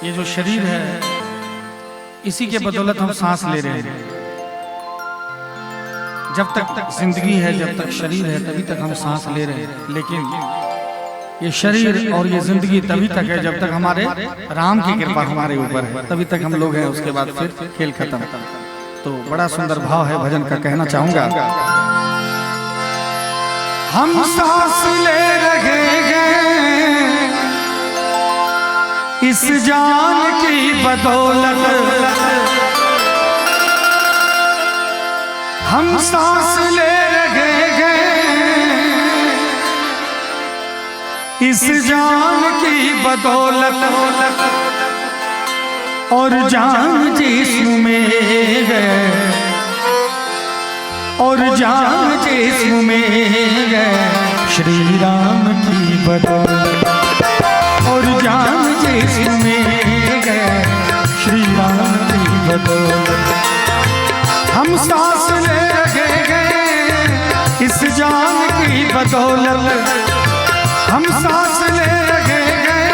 ये जो शरीर है इसी के बदौलत हम सांस ले रहे हैं। जब तक जिंदगी है, जब तक शरीर है, तभी तक हम सांस ले रहे हैं। लेकिन ये शरीर और ये जिंदगी तभी तक है जब तक हमारे राम की कृपा हमारे ऊपर है, तभी तक हम लोग हैं। उसके बाद फिर खेल खत्म। तो बड़ा सुंदर भाव है भजन का, कहना चाहूंगा। हम सांस ले रहे हैं इस जान की बदौलत, हम सांस ले रहे हैं इस जान की बदौलत, और जान जिस्म में है, और जान जिस्म में है श्री राम की बदौलत, और जान जिस्म में है श्री राम की बदौलत। हम सांस ले रहे हैं इस जान की बदौलत, हम सांस ले रहे हैं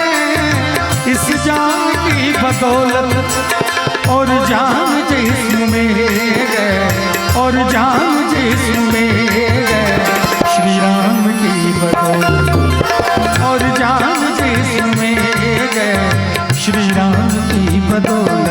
इस जान की बदौलत, और जान जिस्म में है, और जान जिस्म में है श्री राम की बदौलत, और जान जिस्म में है श्री राम की बदौलत।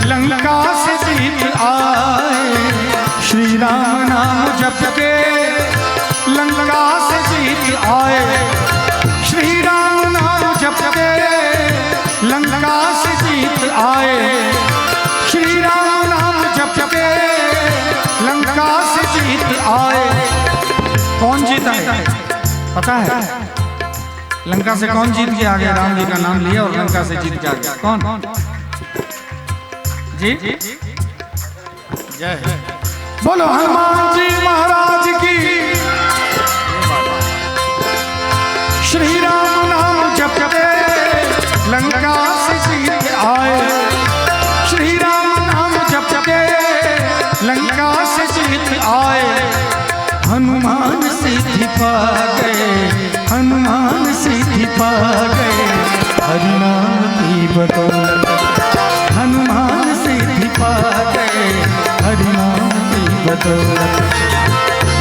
लंका से जीत आए, श्री राम नाम जप के लंका से जीत आए, श्री राम नाम जप के लंका से जीत आए, श्री राम नाम जप के लंका से जीत आए। कौन जीता है पता है? लंका से कौन जीत के आ गया? राम जी का नाम लिया और लंका से जीत के आ गया। कौन जी? जय बोलो हनुमान जी महाराज की। श्री राम नाम जपते लंका से जीत आए, श्री राम नाम जपते लंका से जीत आए। हनुमान सिद्धि पा गए, हनुमान सिद्धि पा गए, हरि नाम की बदौलत, हनुमान सिद्धि पा गए, हरि नाम की बदौलत।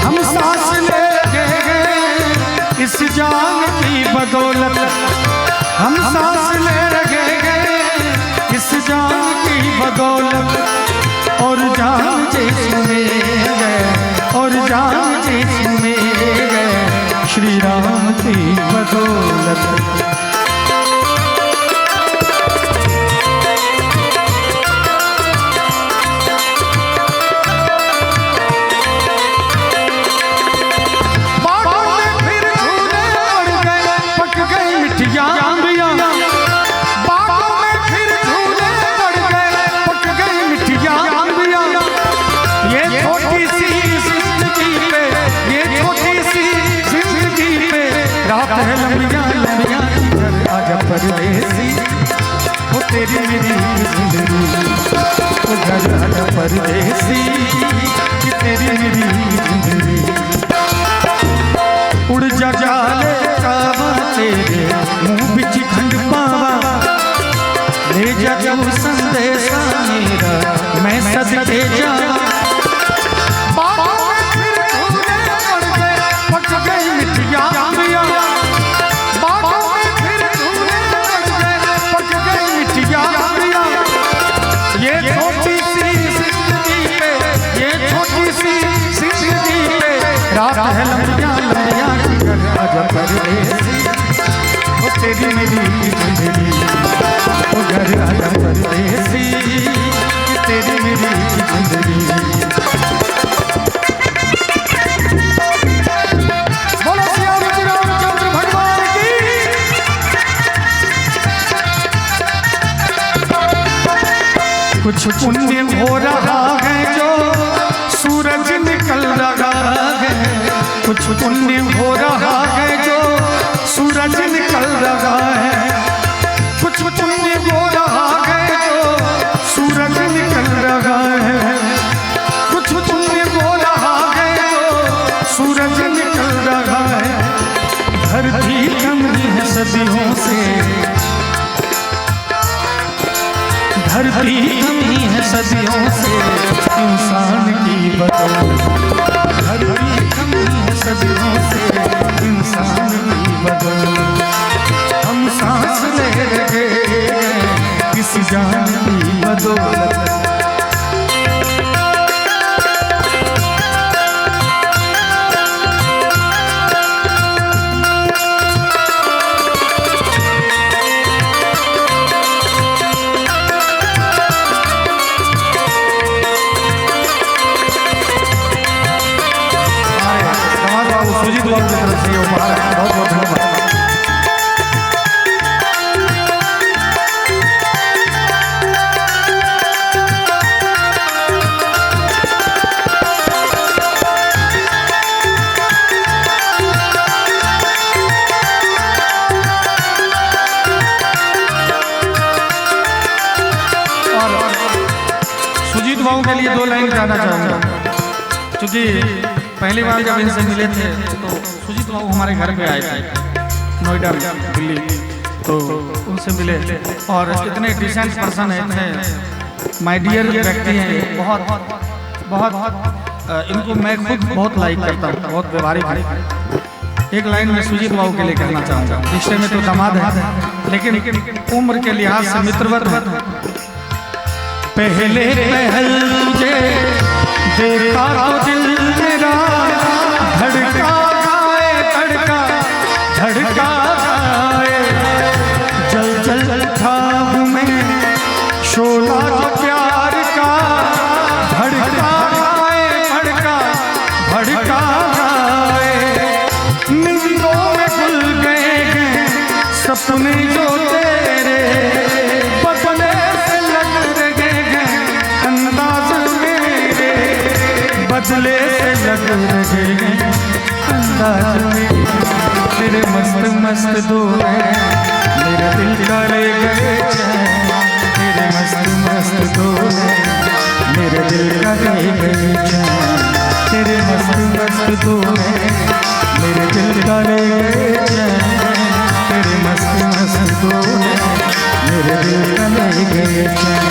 हम सांस ले रहे हैं इस जान की बदौलत, हम सांस ले रहे हैं इस जान की बदौलत, और जान जिस्म में है, और जान जिस्म में है श्री राम की बदौलत। परदेसी वो तेरी मेरी जिंदगी, वो घर आजा परदेसी कि तेरी मेरी जिंदगी। उड़ जा जाले कावा तेरे मुँह बिच खंड पावा, ले जा जब संदेशा मेरा मैं सदके जावा। पक गई मिठिया आजा परदेसी, ओ तेरी मेरी जिंदगी, ओ घर आजा परदेसी, तेरी मेरी जिंदगी। बोलो श्याम जी रामचंद्र भगवान की। कुछ पुण्य हो रहा है जो सूरज निकल रहा है, कुछ पुण्य हो रहा है जो सूरज निकल रहा है, कुछ पुण्य हो रहा है जो सूरज निकल रहा है, कुछ पुण्य हो रहा है जो सूरज निकल रहा है। धरती कमी है सदियों से, धरती कमी है सदियों से इंसान की बदौलत, धरती कमी है सदियों से इंसान की बदौलत। हम सांस ले रहे किस जान की बदौलत। सुजीत बाबू की तरफ से उपहार है, बहुत बहुत धन्यवाद। और सुजीत बाबू के लिए 2 लाइन गाना चाहूँगा, क्योंकि पहली बार जब इनसे मिले थे तो सुजीत बाबू हमारे घर पे आए थे नोएडा दिल्ली, तो उनसे मिले और इतने डिसेंट पर्सन थे, माय डियर व्यक्ति हैं, बहुत बहुत इनको मैं खुद बहुत लाइक करता हूँ, बहुत व्यवहारिक है। एक लाइन में सुजीत बाबू के लिए कहना चाहूँगा, रिश्ते में तो दामाद है लेकिन उम्र के लिहाज से मित्रवत है। पहले पहल तुझे देखा तो दिल मेरा धड़का गाए, धड़का धड़का गाए, जल जल था में शोला जो प्यार का, धड़का गाए, धड़का धड़का गाए। नींदों में खुल गए हैं सपने जो तेरे, बदले से लग रहे हैं अंदाज मेरे, बदले से लग रहे हैं अंदाज में। तेरे मस्त मस्त दौर मेरे दिल का ले गए चैन, तेरे मस्त मस्त दौर मेरे दिल का ले गए चैन, तेरे मस्त मस्त दौर मेरे दिल का ले गए चैन, तेरे मस्त मस्त दौर मेरे दिल का ले गए चैन।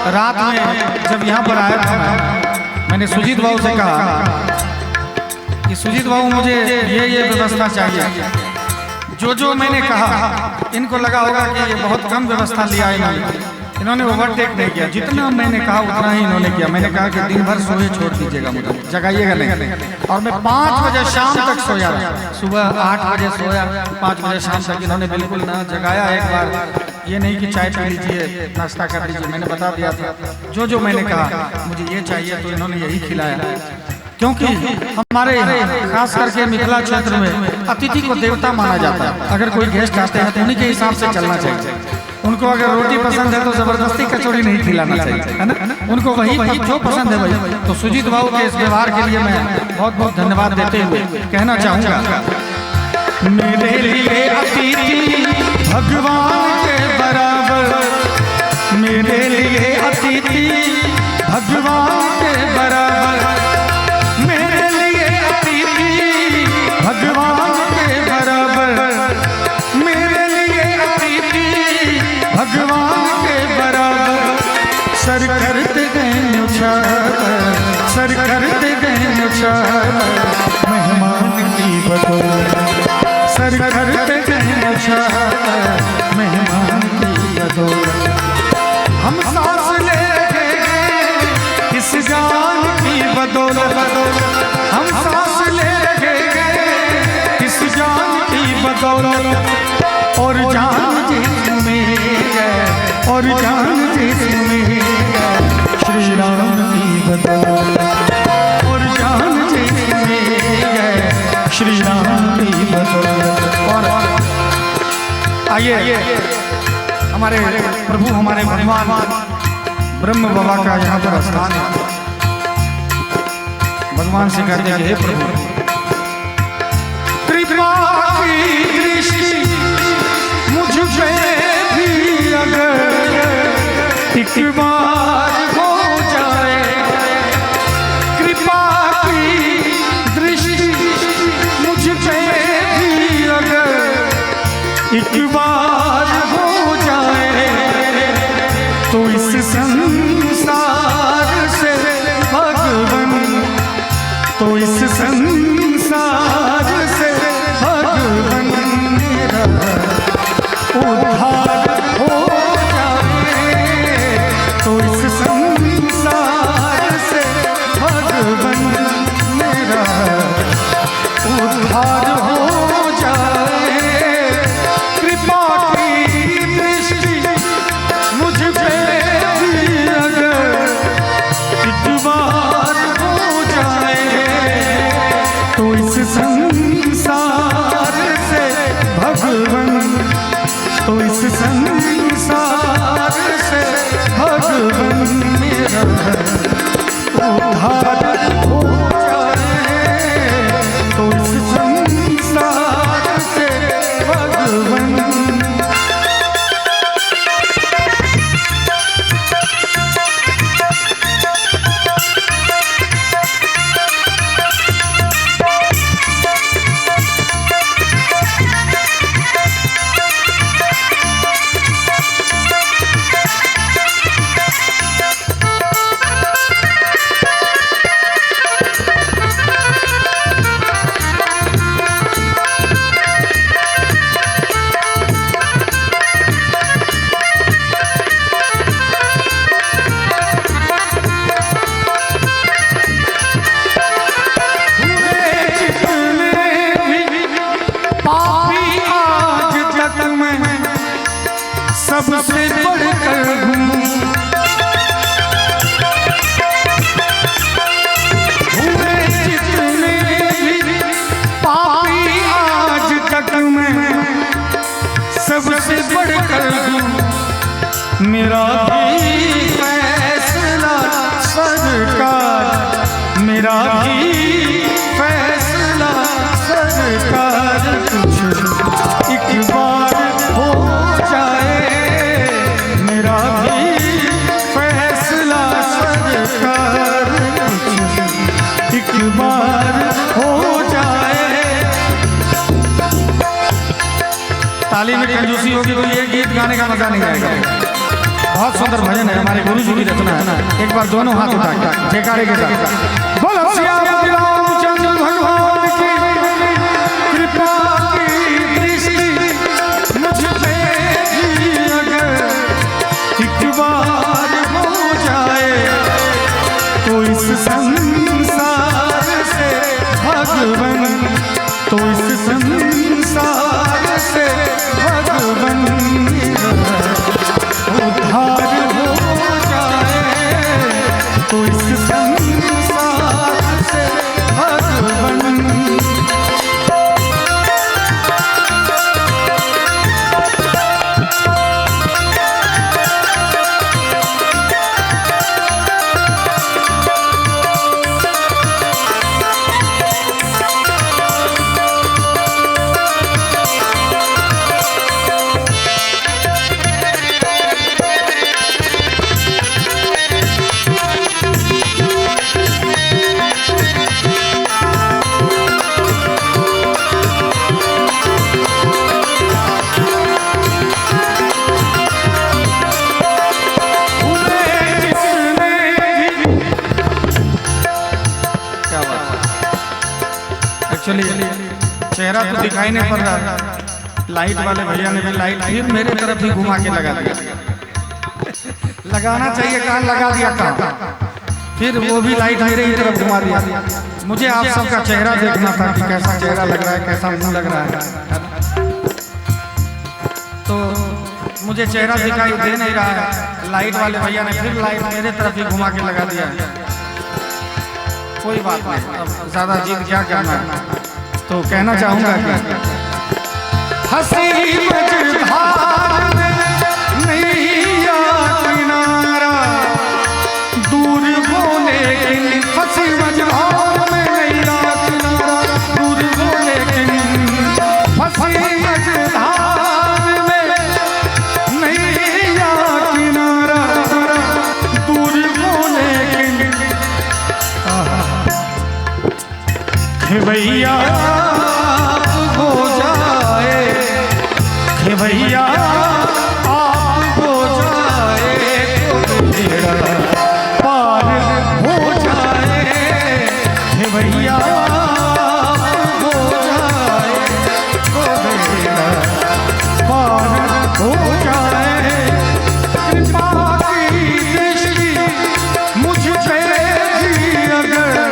रात में जब यहाँ पर आया था मैंने सुजीत बाबू से कहा कि सुजीत बाबू मुझे ये व्यवस्था चाहिए। जो मैंने कहा इनको लगा होगा कि ये बहुत कम व्यवस्था लिया है, इन्होंने ओवरटेक नहीं किया, जितना मैंने कहा उतना ही इन्होंने किया। मैंने कहा कि दिन भर सोए छोड़ दीजिएगा, मुझे जगाइएगा नहीं। और मैं 5 बजे शाम तक सोया, सुबह 8 बजे सोया, 5 बजे शाम तक इन्होंने बिल्कुल ना जगाया एक बार। ये नहीं कि चाय पी लीजिए, नाश्ता कर लीजिए, मैंने बता दिया था जो जो मैंने कहा मुझे ये चाहिए, तो इन्होंने यही खिलाया। क्योंकि हमारे खास करके मिथिला क्षेत्र में अतिथि को देवता माना जाता है। अगर कोई गेस्ट आते हैं तो उन्हीं के हिसाब से चलना चाहिए। उनको अगर रोटी पसंद है तो जबरदस्ती कचौड़ी नहीं खिलाना चाहिए, है ना। उनको वही जो पसंद है वही। तो सुजीत बाबू के इस व्यवहार के लिए मैं बहुत बहुत धन्यवाद देते हुए कहना चाहूँगा, मेरे लिए अतिथि भगवान के बराबर, मेरे लिए अतिथि भगवान के बराबर, मेरे लिए अतिथि भगवान के बराबर, मेरे लिए अतिथि भगवान के बराबर। सर करते गए उछाल, सर करते गए उछाल, मेहमान की बदौलत, सर करते गए उछाल, मेहमान की बदौलत। हम सांस ले गए इस जान की बदौलत, हम सांस ले गए इस जान की बदौलत। और जान जिसमें है, और जान जिसमें है, श्री राम की बदौलत, और जान जिसमें है, श्री राम की बदौलत। और आइए हमारे प्रभु, हमारे भगवान ब्रह्म बाबा का यहाँ पर स्थान है। भगवान से कहते हैं, हे प्रभु कृपा की दृष्टि मुझ पे भी अगर एक बार हो जाए, कृपा की दृष्टि मुझ पे भी अगर एक बार हो जाए, तो इस संसार से भगवान, तो इस संसार से भगवान मेरा उद्धार हो जाए, तो इस संसार से भगवान मेरा उद्धार हो जाए। कृपा की दृष्टि मुझ पे भी अगर एक बार हो जाए, तो इस संसार से भगवान, तो इस संसार से भगवान मेरा उद्धार हो जाए, तो इस संसार से भगवान। सबसे बढ़कर हूँ, हुए जितने भी पापी आज तक मैं सबसे बढ़कर हूँ। मेरा भी फैसला सरकार, मेरा भी फैसला सरकार, कुछ एक बार हो जाए, मेरा भी फैसला सरकार, एक बार हो जाए। ताली में कंजूसी होगी तो ये गीत गाने का मजा नहीं आएगा। बहुत सुंदर भजन है, हमारे गुरु जी की रचना है। एक बार दोनों हाथ उठा जयकारे के साथ बोलो श्री रामचंद्र भगवान की कृपा की दृष्टि मुझ पे भी अगर एक बार भगवन, तो इस संसार से भगवन उद्धार हो जाए, तो इस संसार से भगवन। चेहरा तो दिखाई नहीं पड़ रहा, लाइट वाले भैया ने भी लाइट फिर मेरे तरफ ही घुमा के लगा दिया। लगाना चाहिए कहाँ, लगा दिया कहाँ, फिर वो भी लाइट मेरे ही तरफ घुमा दिया। मुझे आप सबका चेहरा देखना था कि कैसा चेहरा लग रहा है, कैसा मुंह लग रहा है। तो मुझे चेहरा दिखाई दे नहीं रहा है, लाइट वाले भैया ने फिर लाइट मेरे तरफ ही घुमा के लगा दिया। कोई बात नहीं, अब ज्यादा जिद क्या करना है। तो कहना चाहूंगा कि हंसी मझधार में नैया किनारा दूर हो, लेकिन हंसी मझधार में नैया किनारा दूर हो, लेकिन हंसी मझधार में नैया किनारा दूर हो, लेकिन भैया हो जाए, भैया आप हो जाए, तेरा पार हो जाए, भैया हो जाए, तेरा पार हो जाए। कृपा की दृष्टि मुझ पे भी अगर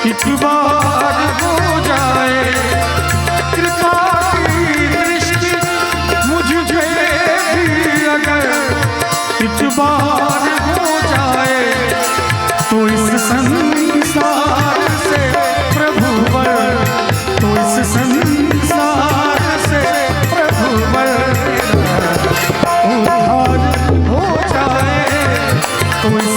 एक बार हो जाए, कृपा की दृष्टि मुझ पे भी अगर एक बार हो जाए, तो इस संसार से प्रभु वर, तो इस संसार से प्रभु वर उद्धार हो जाए, तो इस